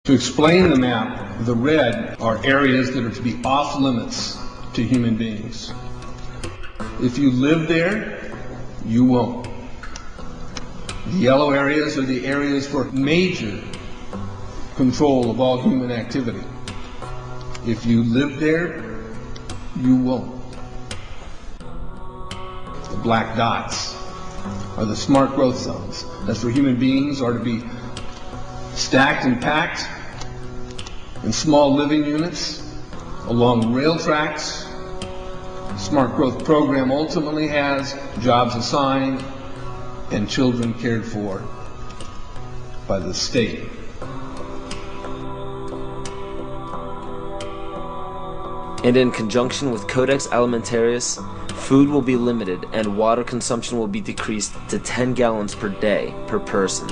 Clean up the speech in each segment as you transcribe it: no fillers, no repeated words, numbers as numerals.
To explain the map, the red are areas that are to be off limits to human beings. If you live there, you won't. The yellow areas are the areas for major control of all human activity. If you live there, you won't. The black dots are the smart growth zones. That's where human beings are to be stacked and packed in small living units along rail tracks. The smart growth program ultimately has jobs assigned and children cared for by the state. And in conjunction with Codex Alimentarius, food will be limited and water consumption will be decreased to 10 gallons per day per person.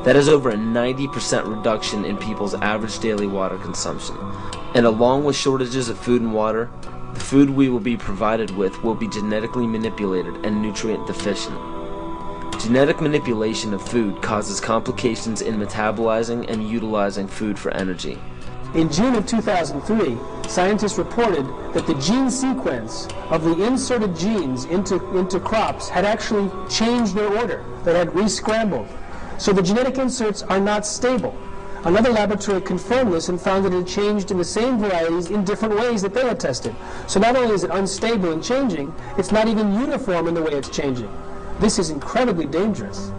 That is over a 90% reduction in people's average daily water consumption. And along with shortages of food and water, the food we will be provided with will be genetically manipulated and nutrient deficient. Genetic manipulation of food causes complications in metabolizing and utilizing food for energy. In June of 2003, scientists reported that the gene sequence of the inserted genes into crops had actually changed their order. They had re-scrambled. So the genetic inserts are not stable. Another laboratory confirmed this and found that it had changed in the same varieties in different ways that they had tested. So not only is it unstable and changing, it's not even uniform in the way it's changing. This is incredibly dangerous.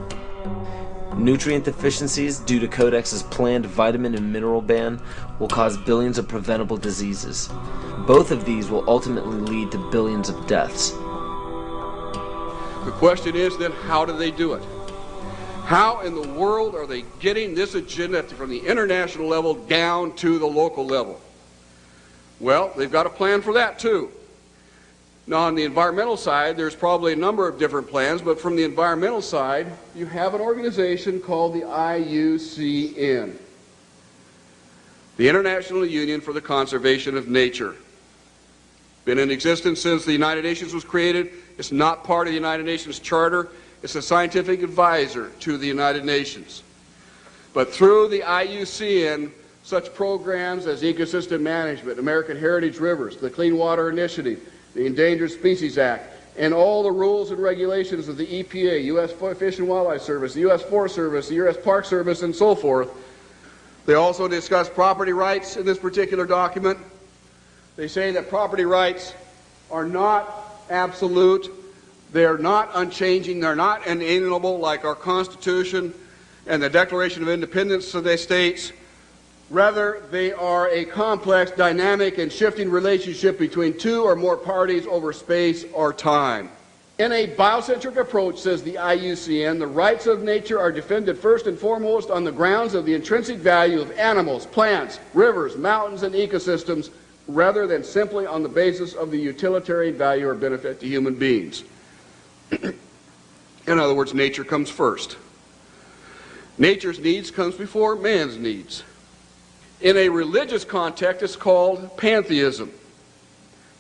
Nutrient deficiencies due to Codex's planned vitamin and mineral ban will cause billions of preventable diseases. Both of these will ultimately lead to billions of deaths. The question is then, how do they do it? How in the world are they getting this agenda from the international level down to the local level? Well, they've got a plan for that too. Now, on the environmental side, there's probably a number of different plans, but from the environmental side, you have an organization called the IUCN, the International Union for the Conservation of Nature. Been in existence since the United Nations was created. It's not part of the United Nations Charter. It's a scientific advisor to the United Nations. But through the IUCN, such programs as ecosystem management, American Heritage Rivers, the Clean Water Initiative, the Endangered Species Act, and all the rules and regulations of the EPA, U.S. Fish and Wildlife Service, the U.S. Forest Service, the U.S. Park Service, and so forth. They also discuss property rights in this particular document. They say that property rights are not absolute, they're not unchanging, they're not inalienable like our Constitution and the Declaration of Independence states. Rather, they are a complex, dynamic, and shifting relationship between two or more parties over space or time. In a biocentric approach, says the IUCN, the rights of nature are defended first and foremost on the grounds of the intrinsic value of animals, plants, rivers, mountains, and ecosystems, rather than simply on the basis of the utilitarian value or benefit to human beings. In other words, nature comes first. Nature's needs comes before man's needs. In a religious context, it's called pantheism,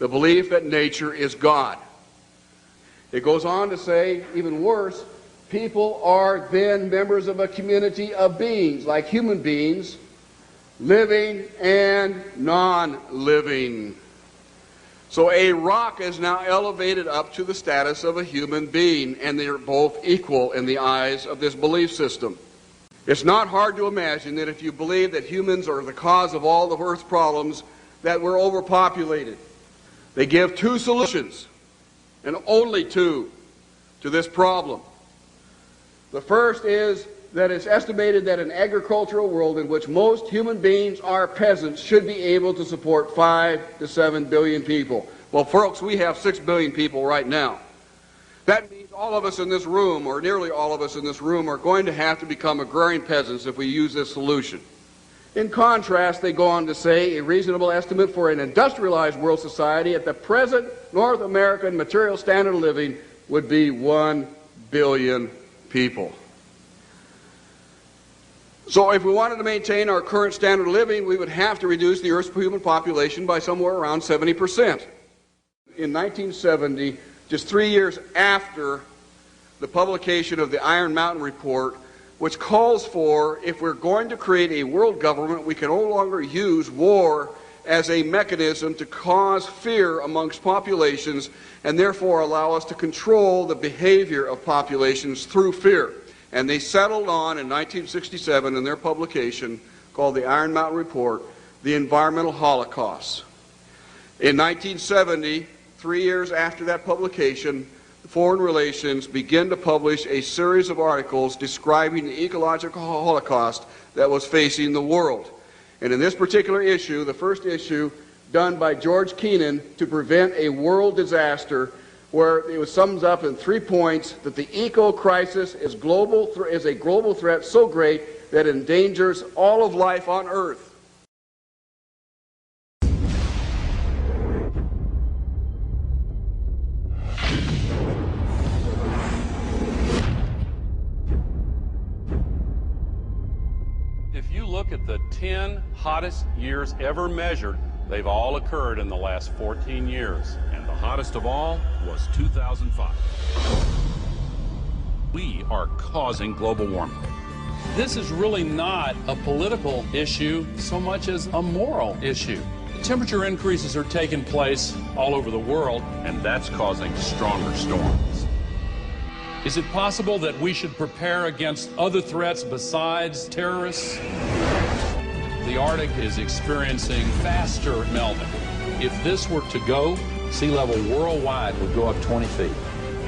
the belief that nature is God. It goes on to say, even worse, people are then members of a community of beings, like human beings, living and non-living. So a rock is now elevated up to the status of a human being, and they are both equal in the eyes of this belief system. It's not hard to imagine that if you believe that humans are the cause of all of Earth's problems, that we're overpopulated. They give two solutions, and only two, to this problem. The first is that it's estimated that an agricultural world in which most human beings are peasants should be able to support 5 to 7 billion people. Well, folks, we have 6 billion people right now. That means all of us in this room, or nearly all of us in this room, are going to have to become agrarian peasants if we use this solution. In contrast, they go on to say a reasonable estimate for an industrialized world society at the present North American material standard of living would be 1 billion people. So if we wanted to maintain our current standard of living, we would have to reduce the Earth's human population by somewhere around 70%. In 1970, just 3 years after the publication of the Iron Mountain Report, which calls for, if we're going to create a world government, we can no longer use war as a mechanism to cause fear amongst populations and therefore allow us to control the behavior of populations through fear. And they settled on, in 1967, in their publication called the Iron Mountain Report, the environmental holocaust. In 1970, 3 years after that publication, Foreign Relations began to publish a series of articles describing the ecological holocaust that was facing the world. And in this particular issue, the first issue done by George Kennan to prevent a world disaster, where it was summed up in 3 points that the eco-crisis is a global threat so great that it endangers all of life on Earth. If you look at the 10 hottest years ever measured, they've all occurred in the last 14 years. And the hottest of all was 2005. We are causing global warming. This is really not a political issue so much as a moral issue. The temperature increases are taking place all over the world, And that's causing stronger storms. is it possible that we should prepare against other threats besides terrorists? The Arctic is experiencing faster melting. If this were to go, sea level worldwide would go up 20 feet.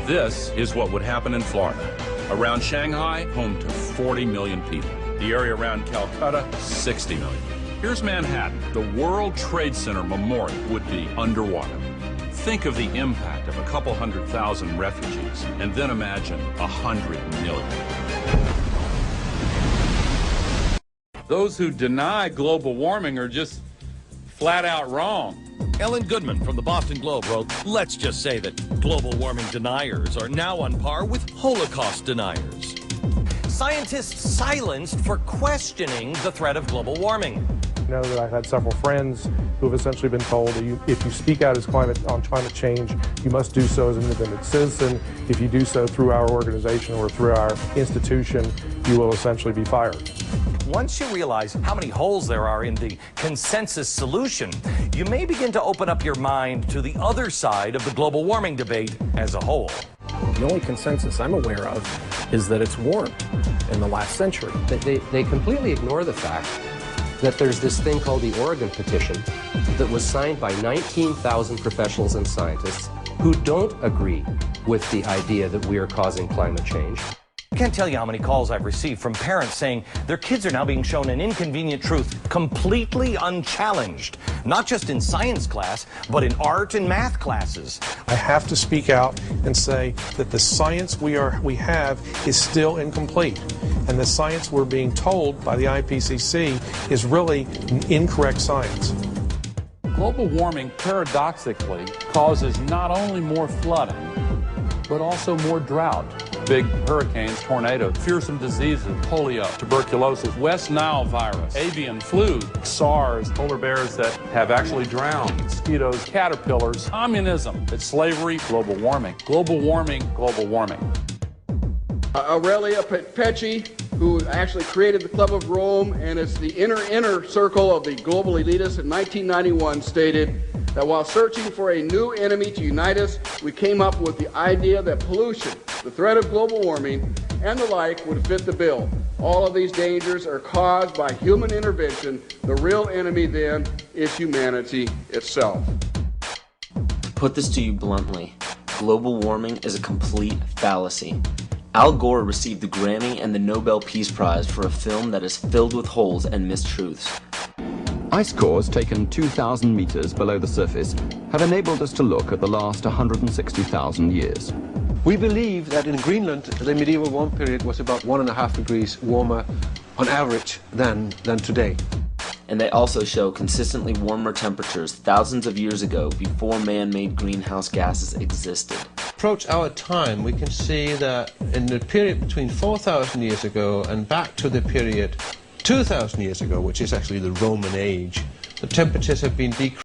This is what would happen in Florida. Around Shanghai, home to 40 million people. The area around Calcutta, 60 million. Here's Manhattan. The World Trade Center Memorial would be underwater. Think of the impact of a couple 100,000 refugees, and then imagine 100 million. Those who deny global warming are just flat out wrong. Ellen Goodman from the Boston Globe wrote, "Let's just say that global warming deniers are now on par with Holocaust deniers." Scientists silenced for questioning the threat of global warming. I know that I've had several friends who have essentially been told that if you speak out on climate change, you must do so as an independent citizen. If you do so through our organization or through our institution, you will essentially be fired. Once you realize how many holes there are in the consensus solution, you may begin to open up your mind to the other side of the global warming debate as a whole. The only consensus I'm aware of is that it's warm in the last century. They completely ignore the fact that there's this thing called the Oregon Petition that was signed by 19,000 professionals and scientists who don't agree with the idea that we are causing climate change. I can't tell you how many calls I've received from parents saying their kids are now being shown an inconvenient truth completely unchallenged, not just in science class, but in art and math classes. I have to speak out and say that the science we have is still incomplete, and the science we're being told by the IPCC is really incorrect science. Global warming paradoxically causes not only more flooding, but also more drought. Big hurricanes, tornadoes, fearsome diseases, polio, tuberculosis, West Nile virus, avian flu, SARS, polar bears that have actually drowned, mosquitoes, caterpillars, communism, it's slavery, global warming. Global warming, global warming. Aurelia Pecci, who actually created the Club of Rome and is the inner circle of the global elitists, in 1991 stated that while searching for a new enemy to unite us, we came up with the idea that pollution, the threat of global warming, and the like would fit the bill. All of these dangers are caused by human intervention. The real enemy then is humanity itself. To put this to you bluntly, global warming is a complete fallacy. Al Gore received the Grammy and the Nobel Peace Prize for a film that is filled with holes and mistruths. Ice cores taken 2,000 meters below the surface have enabled us to look at the last 160,000 years. We believe that in Greenland, the medieval warm period was about 1.5 degrees warmer on average than today. And they also show consistently warmer temperatures thousands of years ago before man-made greenhouse gases existed. Approach our time, we can see that in the period between 4,000 years ago and back to the period 2,000 years ago, which is actually the Roman age, the temperatures have been decreased.